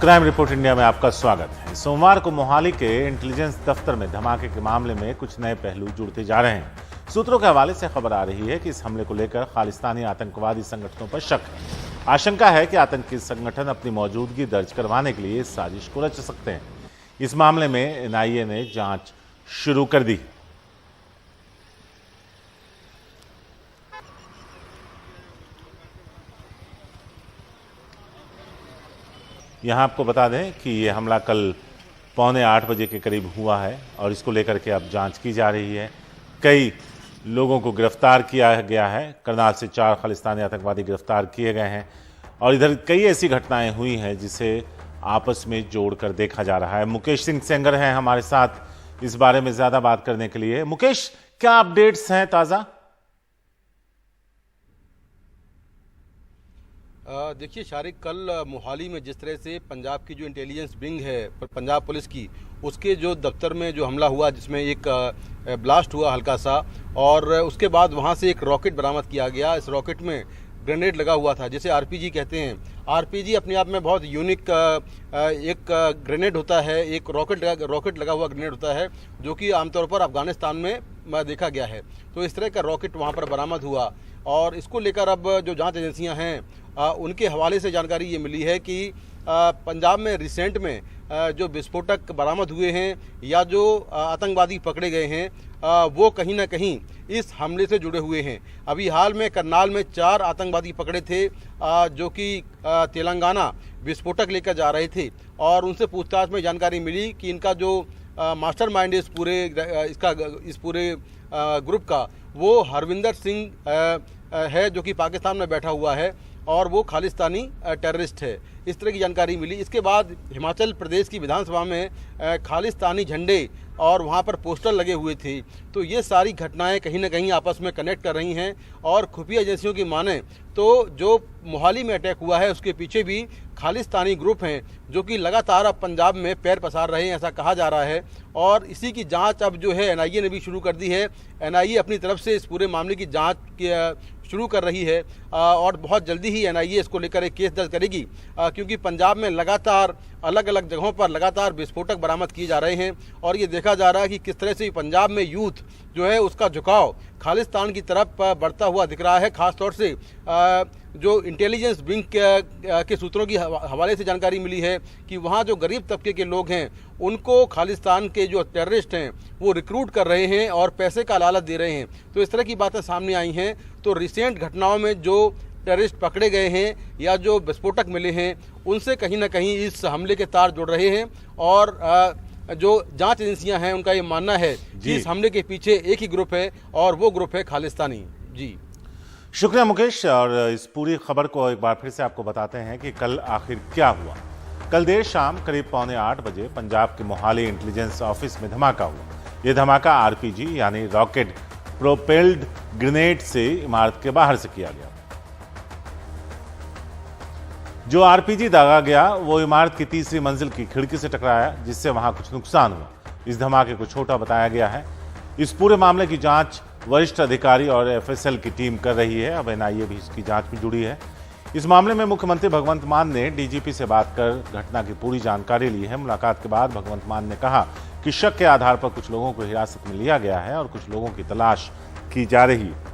Crime report India में आपका स्वागत है। सोमवार को मोहाली के इंटेलिजेंस दफ्तर में धमाके के मामले में कुछ नए पहलू जुड़ते जा रहे हैं। सूत्रों के हवाले से खबर आ रही है कि इस हमले को लेकर खालिस्तानी आतंकवादी संगठनों पर शक है। आशंका है कि आतंकी संगठन अपनी मौजूदगी दर्ज करवाने के लिए इस साजिश को रच सकते हैं। इस मामले में एनआईए ने जांच शुरू कर दी। यहाँ आपको बता दें कि ये हमला कल 7:45 बजे के करीब हुआ है और इसको लेकर के अब जांच की जा रही है। कई लोगों को गिरफ्तार किया गया है। करनाल से 4 खालिस्तानी आतंकवादी गिरफ्तार किए गए हैं और इधर कई ऐसी घटनाएं हुई हैं जिसे आपस में जोड़कर देखा जा रहा है। मुकेश सिंह सेंगर हैं हमारे साथ इस बारे में ज्यादा बात करने के लिए। मुकेश, क्या अपडेट्स हैं ताजा? देखिए शारिक, कल मोहाली में जिस तरह से पंजाब की जो इंटेलिजेंस विंग है पंजाब पुलिस की, उसके जो दफ्तर में जो हमला हुआ जिसमें एक ब्लास्ट हुआ हल्का सा, और उसके बाद वहां से एक रॉकेट बरामद किया गया। इस रॉकेट में ग्रेनेड लगा हुआ था, जिसे आरपीजी कहते हैं। आरपीजी अपने आप में बहुत यूनिक एक ग्रेनेड होता है, एक रॉकेट लगा हुआ ग्रेनेड होता है, जो कि आमतौर पर अफगानिस्तान में देखा गया है। तो इस तरह का रॉकेट वहाँ पर बरामद हुआ और इसको लेकर अब जो जांच एजेंसियां हैं उनके हवाले से जानकारी ये मिली है कि पंजाब में रिसेंट में जो विस्फोटक बरामद हुए हैं या जो आतंकवादी पकड़े गए हैं वो कहीं ना कहीं इस हमले से जुड़े हुए हैं। अभी हाल में करनाल में 4 आतंकवादी पकड़े थे जो कि तेलंगाना विस्फोटक लेकर जा रहे थे और उनसे पूछताछ में जानकारी मिली कि इनका जो मास्टरमाइंड इस पूरे ग्रुप का वो हरविंदर सिंह है, जो कि पाकिस्तान में बैठा हुआ है और वो खालिस्तानी टेररिस्ट है। इस तरह की जानकारी मिली। इसके बाद हिमाचल प्रदेश की विधानसभा में खालिस्तानी झंडे और वहाँ पर पोस्टर लगे हुए थे। तो ये सारी घटनाएं कहीं ना कहीं आपस में कनेक्ट कर रही हैं और खुफिया एजेंसियों की माने तो जो मोहाली में अटैक हुआ है उसके पीछे भी खालिस्तानी ग्रुप हैं जो कि लगातार अब पंजाब में पैर पसार रहे हैं, ऐसा कहा जा रहा है। और इसी की जांच अब जो है एनआईए ने भी शुरू कर दी है। एनआईए अपनी तरफ से इस पूरे मामले की जांच शुरू कर रही है और बहुत जल्दी ही एनआईए इसको लेकर एक केस दर्ज करेगी, क्योंकि पंजाब में लगातार अलग अलग जगहों पर लगातार विस्फोटक बरामद किए जा रहे हैं और ये देखा जा रहा है कि किस तरह से पंजाब में यूथ जो है उसका झुकाव खालिस्तान की तरफ बढ़ता हुआ दिख रहा है। खासतौर से जो इंटेलिजेंस विंग के सूत्रों की हवाले से जानकारी मिली है कि वहाँ जो गरीब तबके के लोग हैं उनको खालिस्तान के जो टेररिस्ट हैं वो रिक्रूट कर रहे हैं और पैसे का लालच दे रहे हैं। तो इस तरह की बातें सामने आई हैं। तो रिसेंट घटनाओं में जो टेररिस्ट पकड़े गए हैं या जो विस्फोटक मिले हैं उनसे कहीं ना कहीं इस हमले के तार जुड़ रहे हैं और जो जांच एजेंसियां हैं उनका ये मानना है कि इस हमले के पीछे एक ही ग्रुप है और वो ग्रुप है खालिस्तानी। जी शुक्रिया मुकेश। और इस पूरी खबर को एक बार फिर से आपको बताते हैं कि कल आखिर क्या हुआ। कल देर शाम करीब 7:45 बजे पंजाब के मोहाली इंटेलिजेंस ऑफिस में धमाका हुआ। यह धमाका आरपीजी यानी रॉकेट प्रोपेल्ड ग्रेनेड से इमारत के बाहर से किया गया। जो आरपीजी दागा गया वो इमारत की 3री मंजिल की खिड़की से टकराया, जिससे वहां कुछ नुकसान हुआ। इस धमाके को छोटा बताया गया है। इस पूरे मामले की जांच वरिष्ठ अधिकारी और एफएसएल की टीम कर रही है। अब एनआईए भी इसकी जांच में जुड़ी है। इस मामले में मुख्यमंत्री भगवंत मान ने डीजीपी से बात कर घटना की पूरी जानकारी ली है। मुलाकात के बाद भगवंत मान ने कहा कि शक के आधार पर कुछ लोगों को हिरासत में लिया गया है और कुछ लोगों की तलाश की जा रही है।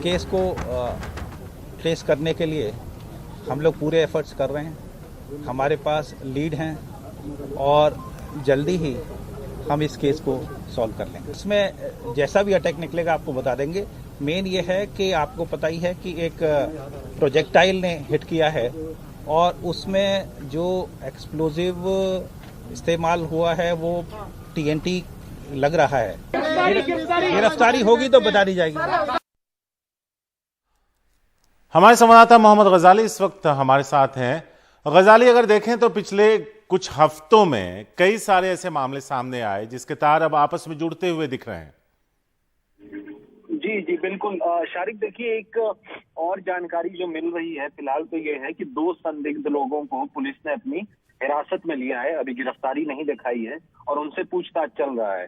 केस को ट्रेस करने के लिए हम लोग पूरे एफर्ट्स कर रहे हैं। हमारे पास लीड हैं और जल्दी ही हम इस केस को सॉल्व कर लेंगे। इसमें जैसा भी अटैक निकलेगा आपको बता देंगे। मेन ये है कि आपको पता ही है कि एक प्रोजेक्टाइल ने हिट किया है और उसमें जो एक्सप्लोजिव इस्तेमाल हुआ है वो टीएनटी लग रहा है। गिरफ्तारी होगी तो बता दी जाएगी। हमारे संवाददाता मोहम्मद गजाली इस वक्त हमारे साथ हैं। गजाली, अगर देखें तो पिछले कुछ हफ्तों में कई सारे ऐसे मामले सामने आए जिसके तार अब आपस में जुड़ते हुए दिख रहे हैं। जी जी बिल्कुल। शारिक देखिए, एक और जानकारी जो मिल रही है फिलहाल तो ये है कि 2 संदिग्ध लोगों को पुलिस ने अपनी हिरासत में लिया है। अभी गिरफ्तारी नहीं दिखाई है और उनसे पूछताछ चल रहा है।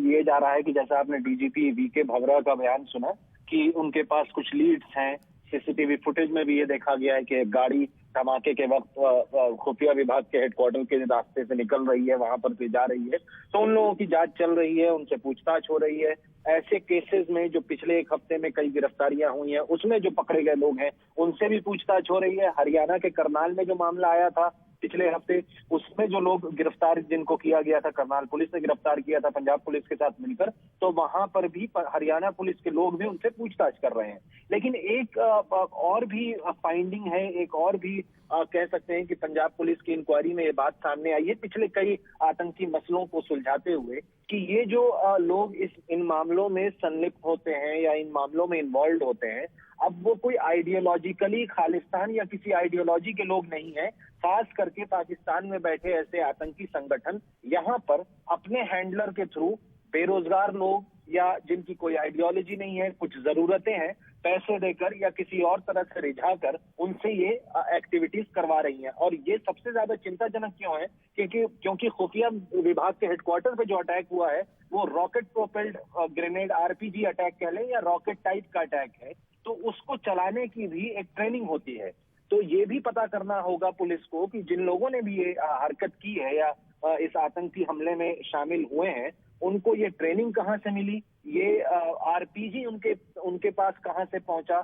ये जा रहा है कि जैसा आपने डीजीपी वीके भवरा का बयान सुना कि उनके पास कुछ लीड्स हैं। सीसीटीवी फुटेज में भी ये देखा गया है कि एक गाड़ी धमाके के वक्त खुफिया विभाग के हेडक्वार्टर के रास्ते से निकल रही है, वहां पर से जा रही है। तो उन लोगों की जांच चल रही है, उनसे पूछताछ हो रही है। ऐसे केसेस में जो पिछले एक हफ्ते में कई गिरफ्तारियां हुई हैं, उसमें जो पकड़े गए लोग हैं उनसे भी पूछताछ हो रही है। हरियाणा के करनाल में जो मामला आया था पिछले हफ्ते, उसमें जो लोग गिरफ्तार जिनको किया गया था, करनाल पुलिस ने गिरफ्तार किया था पंजाब पुलिस के साथ मिलकर, तो वहां पर भी हरियाणा पुलिस के लोग भी उनसे पूछताछ कर रहे हैं। लेकिन एक और भी फाइंडिंग है, एक और भी कह सकते हैं कि पंजाब पुलिस की इंक्वायरी में ये बात सामने आई है पिछले कई आतंकी मसलों को सुलझाते हुए कि ये जो लोग इन मामलों में संलिप्त होते हैं या इन मामलों में इन्वॉल्व होते हैं, अब वो कोई आइडियोलॉजिकली खालिस्तान या किसी आइडियोलॉजी के लोग नहीं है। खास करके पाकिस्तान में बैठे ऐसे आतंकी संगठन यहाँ पर अपने हैंडलर के थ्रू बेरोजगार लोग या जिनकी कोई आइडियोलॉजी नहीं है, कुछ जरूरतें हैं, पैसे देकर या किसी और तरह से रिझाकर उनसे ये एक्टिविटीज करवा रही हैं। और ये सबसे ज्यादा चिंताजनक क्यों है? क्योंकि खुफिया विभाग के हेडक्वार्टर पे जो अटैक हुआ है वो rocket propelled grenade RPG attack कह लें या रॉकेट टाइप का अटैक है, तो उसको चलाने की भी एक ट्रेनिंग होती है। तो ये भी पता करना होगा पुलिस को कि जिन लोगों ने भी ये हरकत की है या इस आतंकी हमले में शामिल हुए हैं, उनको ये ट्रेनिंग कहाँ से मिली, ये आरपीजी उनके पास कहाँ से पहुंचा।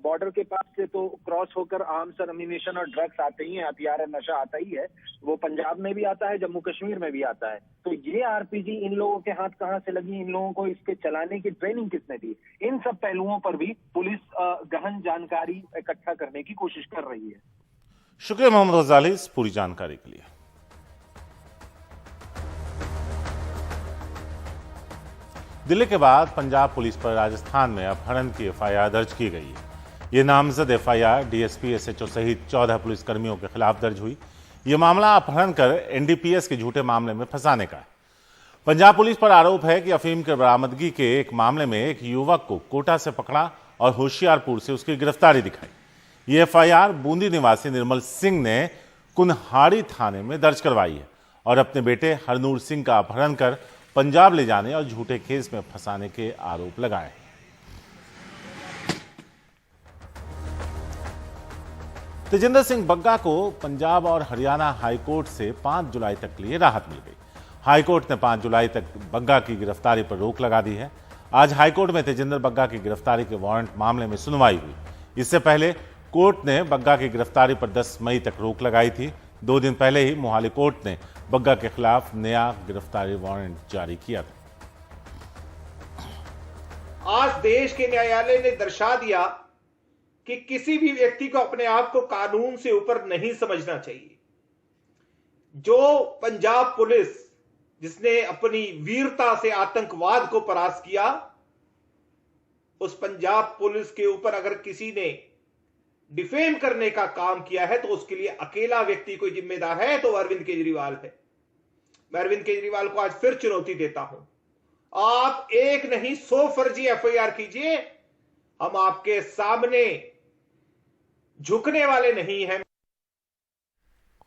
बॉर्डर के पास से तो क्रॉस होकर आर्म्स और अम्यूनिशन और ड्रग्स आते ही हैं, हथियार और नशा आता ही है। वो पंजाब में भी आता है, जम्मू कश्मीर में भी आता है। तो ये आरपीजी इन लोगों के हाथ कहाँ से लगी, इन लोगों को इसके चलाने की ट्रेनिंग किसने दी, इन सब पहलुओं पर भी पुलिस गहन जानकारी इकट्ठा करने की कोशिश कर रही है। शुक्रिया मोहम्मद गजाली इस पूरी जानकारी के लिए। दिल्ली के बाद पंजाब पुलिस पर राजस्थान में अपहरण की एफआईआर दर्ज की गई है। ये नामजद एफआईआर डीएसपी, एसएचओ सहित 14 पुलिसकर्मियों के खिलाफ दर्ज हुई। ये मामला अपहरण कर एनडीपीएस के झूठे मामले में फंसाने का है। पंजाब पुलिस पर आरोप है कि अफीम की बरामदगी के एक मामले में एक युवक को कोटा से पकड़ा और होशियारपुर से उसकी गिरफ्तारी दिखाई। ये एफआईआर बूंदी निवासी निर्मल सिंह ने कुन्हाड़ी थाने में दर्ज करवाई है और अपने बेटे हरनूर सिंह का अपहरण कर पंजाब ले जाने और झूठे केस में फंसाने के आरोप लगाए। तेजिंदर सिंह बग्गा को पंजाब और हरियाणा हाईकोर्ट से 5 जुलाई तक के लिए राहत मिल गई। हाईकोर्ट ने 5 जुलाई तक बग्गा की गिरफ्तारी पर रोक लगा दी है। आज हाईकोर्ट में तेजिंदर बग्गा की गिरफ्तारी के वारंट मामले में सुनवाई हुई। इससे पहले कोर्ट ने बग्गा की गिरफ्तारी पर 10 मई तक रोक लगाई थी। 2 दिन पहले ही मोहाली कोर्ट ने बग्गा के खिलाफ नया गिरफ्तारी वारंट जारी किया था। आज देश के न्यायालय ने दर्शा दिया कि किसी भी व्यक्ति को अपने आप को कानून से ऊपर नहीं समझना चाहिए। जो पंजाब पुलिस जिसने अपनी वीरता से आतंकवाद को परास्त किया, उस पंजाब पुलिस के ऊपर अगर किसी ने डिफेम करने का काम किया है तो उसके लिए अकेला व्यक्ति कोई जिम्मेदार है तो अरविंद केजरीवाल है। मैं अरविंद केजरीवाल को आज फिर चुनौती देता हूं, आप एक नहीं 100 फर्जी एफआईआर कीजिए, हम आपके सामने झुकने वाले नहीं हैं।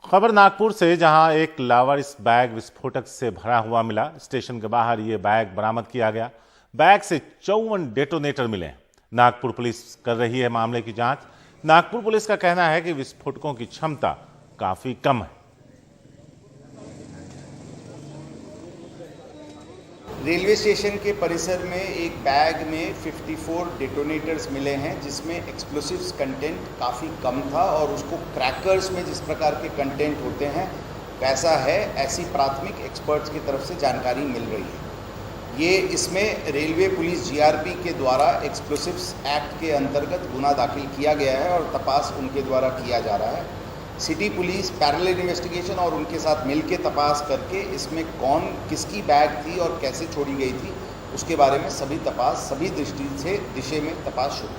खबर नागपुर से, जहां एक लावारिस बैग विस्फोटक से भरा हुआ मिला। स्टेशन के बाहर यह बैग बरामद किया गया। बैग से 54 डेटोनेटर मिले। नागपुर पुलिस कर रही है मामले की जांच। नागपुर पुलिस का कहना है कि विस्फोटकों की क्षमता काफी कम है। रेलवे स्टेशन के परिसर में एक बैग में 54 डेटोनेटर्स मिले हैं, जिसमें एक्सप्लोसिव्स कंटेंट काफ़ी कम था और उसको क्रैकर्स में जिस प्रकार के कंटेंट होते हैं वैसा है, ऐसी प्राथमिक एक्सपर्ट्स की तरफ से जानकारी मिल रही है। ये इसमें रेलवे पुलिस जीआरपी के द्वारा एक्सप्लोसिव्स एक्ट के अंतर्गत गुना दाखिल किया गया है और तपास उनके द्वारा किया जा रहा है। सिटी पुलिस पैरेलल इन्वेस्टिगेशन और उनके साथ मिलकर तपास करके इसमें कौन किसकी बैग थी और कैसे छोड़ी गई थी उसके बारे में सभी दिशा में तपास शुरू।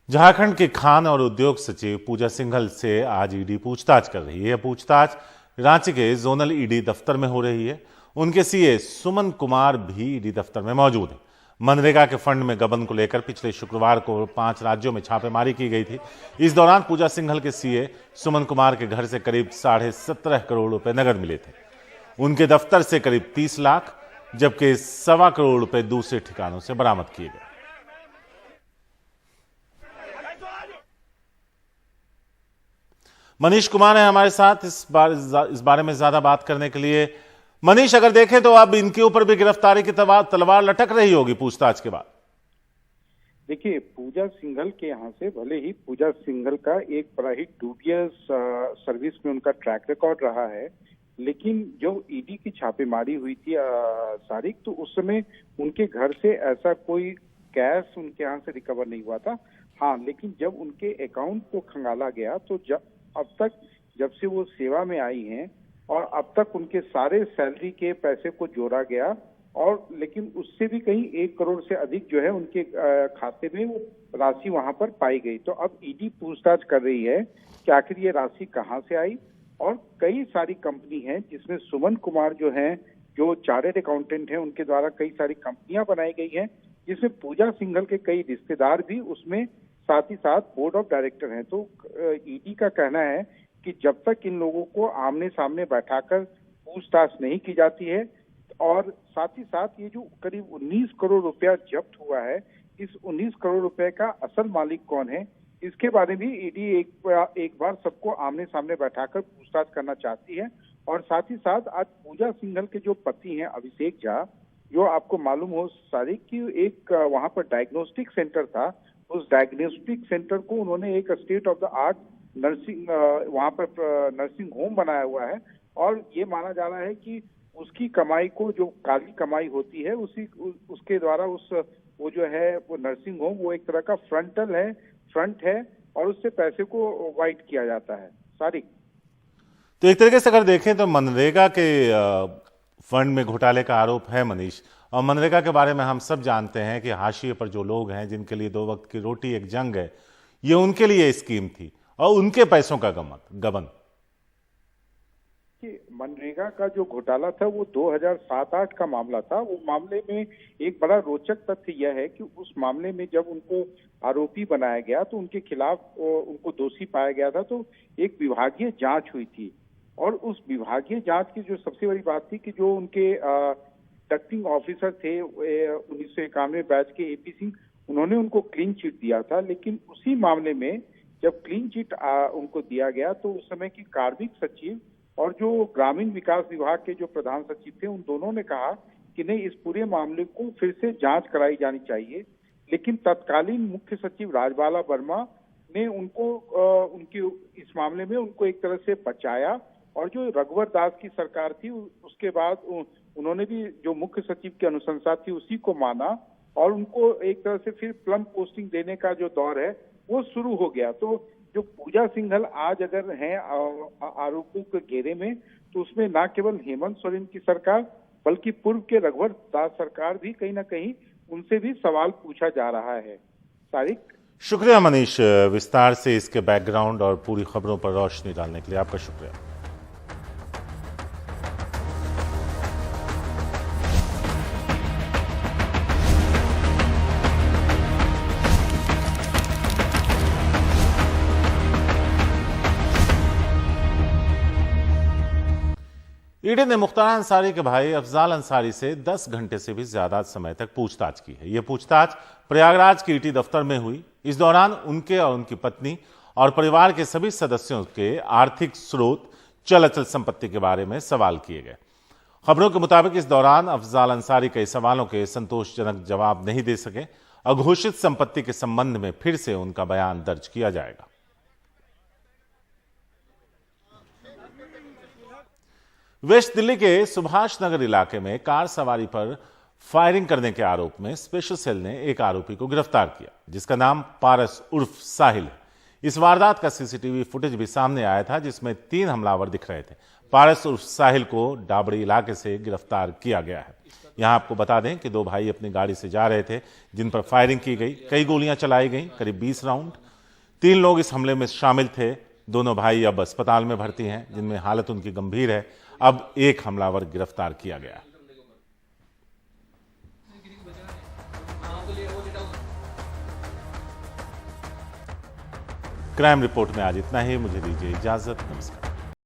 झारखंड के खान और उद्योग सचिव पूजा सिंघल से आज ईडी पूछताछ कर रही है। पूछताछ रांची के जोनल ईडी दफ्तर में हो रही है। उनके सीए सुमन कुमार भी ईडी दफ्तर में मौजूद हैं। मनरेगा के फंड में गबन को लेकर पिछले शुक्रवार को 5 राज्यों में छापेमारी की गई थी। इस दौरान पूजा सिंघल के सीए सुमन कुमार के घर से करीब 17.5 करोड़ रुपए नगद मिले थे। उनके दफ्तर से करीब 30 लाख जबकि 1.25 करोड़ रुपए दूसरे ठिकानों से बरामद किए गए। मनीष कुमार है हमारे साथ इस बारे में ज्यादा बात करने के लिए। मनीष, अगर देखें तो अब इनके ऊपर भी गिरफ्तारी की तलवार लटक रही होगी पूछताछ के बाद। देखिए, पूजा सिंघल के यहाँ से भले ही पूजा सिंघल का एक बड़ा ही डूबियस सर्विस में उनका ट्रैक रिकॉर्ड रहा है, लेकिन जो ईडी की छापेमारी हुई थी सारिक, तो उस समय उनके घर से ऐसा कोई कैश उनके यहाँ से रिकवर नहीं हुआ था। हाँ, लेकिन जब उनके अकाउंट को खंगाला गया तो अब तक जब से वो सेवा में आई हैं और अब तक उनके सारे सैलरी के पैसे को जोड़ा गया, और लेकिन उससे भी कहीं 1 करोड़ से अधिक जो है उनके खाते में वो राशि वहां पर पाई गई। तो अब ईडी पूछताछ कर रही है कि आखिर ये राशि कहां से आई। और कई सारी कंपनी हैं जिसमें सुमन कुमार जो हैं, जो चार्टर्ड अकाउंटेंट हैं, उनके द्वारा कई सारी कंपनियां बनाई गई हैं, जिसमें पूजा सिंघल के कई रिश्तेदार भी उसमें साथ ही साथ बोर्ड ऑफ डायरेक्टर हैं। तो ईडी का कहना है कि जब तक इन लोगों को आमने सामने बैठाकर पूछताछ नहीं की जाती है, और साथ ही साथ ये जो करीब 19 करोड़ रुपया जब्त हुआ है, इस 19 करोड़ रुपए का असल मालिक कौन है, इसके बारे में ईडी एक बार सबको आमने सामने बैठाकर पूछताछ करना चाहती है। और साथ ही साथ आज पूजा सिंघल के जो पति हैं अभिषेक झा, जो आपको मालूम हो सारिक कि एक वहां पर डायग्नोस्टिक सेंटर था, उस डायग्नोस्टिक सेंटर को उन्होंने एक state of the art nursing वहां पर नर्सिंग होम बनाया हुआ है। और ये माना जा रहा है कि उसकी कमाई को, जो काली कमाई होती है, उसके द्वारा वो जो है वो नर्सिंग होम वो एक तरह का फ्रंट है और उससे पैसे को वाइट किया जाता है। सारी तो एक तरीके से अगर देखें तो मनरेगा के फंड में घोटाले का आरोप है मनीष, और मनरेगा के बारे में हम सब जानते हैं कि हाशिए पर जो लोग हैं, जिनके लिए 2 वक्त की रोटी एक जंग है, ये उनके लिए स्कीम थी और उनके पैसों का गबन। मनरेगा का जो घोटाला था वो 2007-8 का मामला था। वो मामले में एक बड़ा रोचक तथ्य यह है कि उस मामले में जब उनको आरोपी बनाया गया तो उनके खिलाफ उनको दोषी पाया गया था, तो एक विभागीय जांच हुई थी। और उस विभागीय जांच की जो सबसे बड़ी बात थी कि जो उनके कंडक्टिंग ऑफिसर थे 1991 बैच के एपी सिंह, उन्होंने उनको क्लीन चिट दिया था। लेकिन उसी मामले में जब क्लीन चिट उनको दिया गया तो उस समय की कार्मिक सचिव और जो ग्रामीण विकास विभाग के जो प्रधान सचिव थे, उन दोनों ने कहा कि नहीं, इस पूरे मामले को फिर से जांच कराई जानी चाहिए। लेकिन तत्कालीन मुख्य सचिव राजबाला वर्मा ने उनके इस मामले में उनको एक तरह से बचाया, और जो रघुवर दास की सरकार थी उसके बाद उन्होंने भी जो मुख्य सचिव की अनुशंसा थी उसी को माना, और उनको एक तरह से फिर प्लम पोस्टिंग देने का जो दौर है वो शुरू हो गया। तो जो पूजा सिंघल आज अगर हैं आरोपों के घेरे में, तो उसमें न केवल हेमंत सोरेन की सरकार बल्कि पूर्व के रघुवर दास सरकार भी कहीं ना कहीं उनसे भी सवाल पूछा जा रहा है। तारिक, शुक्रिया मनीष, विस्तार से इसके बैकग्राउंड और पूरी खबरों पर रोशनी डालने के लिए आपका शुक्रिया। ईडी ने मुख्तार अंसारी के भाई अफजाल अंसारी से 10 घंटे से भी ज्यादा समय तक पूछताछ की है। यह पूछताछ प्रयागराज के ईडी दफ्तर में हुई। इस दौरान उनके और उनकी पत्नी और परिवार के सभी सदस्यों के आर्थिक स्रोत, चल अचल संपत्ति के बारे में सवाल किए गए। खबरों के मुताबिक इस दौरान अफजाल अंसारी कई सवालों के संतोषजनक जवाब नहीं दे सके। अघोषित संपत्ति के संबंध में फिर से उनका बयान दर्ज किया जाएगा। वेस्ट दिल्ली के सुभाष नगर इलाके में कार सवारी पर फायरिंग करने के आरोप में स्पेशल सेल ने एक आरोपी को गिरफ्तार किया, जिसका नाम पारस उर्फ साहिल है। इस वारदात का सीसीटीवी फुटेज भी सामने आया था, जिसमें 3 हमलावर दिख रहे थे। पारस उर्फ साहिल को डाबड़ी इलाके से गिरफ्तार किया गया है। यहां आपको बता दें कि 2 भाई अपनी गाड़ी से जा रहे थे, जिन पर फायरिंग की गई। कई गोलियां चलाई गई, करीब 20 राउंड। 3 लोग इस हमले में शामिल थे। दोनों भाई अब अस्पताल में भर्ती हैं, जिनमें हालत उनकी गंभीर है। अब एक हमलावर गिरफ्तार किया गया। क्राइम रिपोर्ट में आज इतना ही। मुझे दीजिए इजाजत। नमस्कार।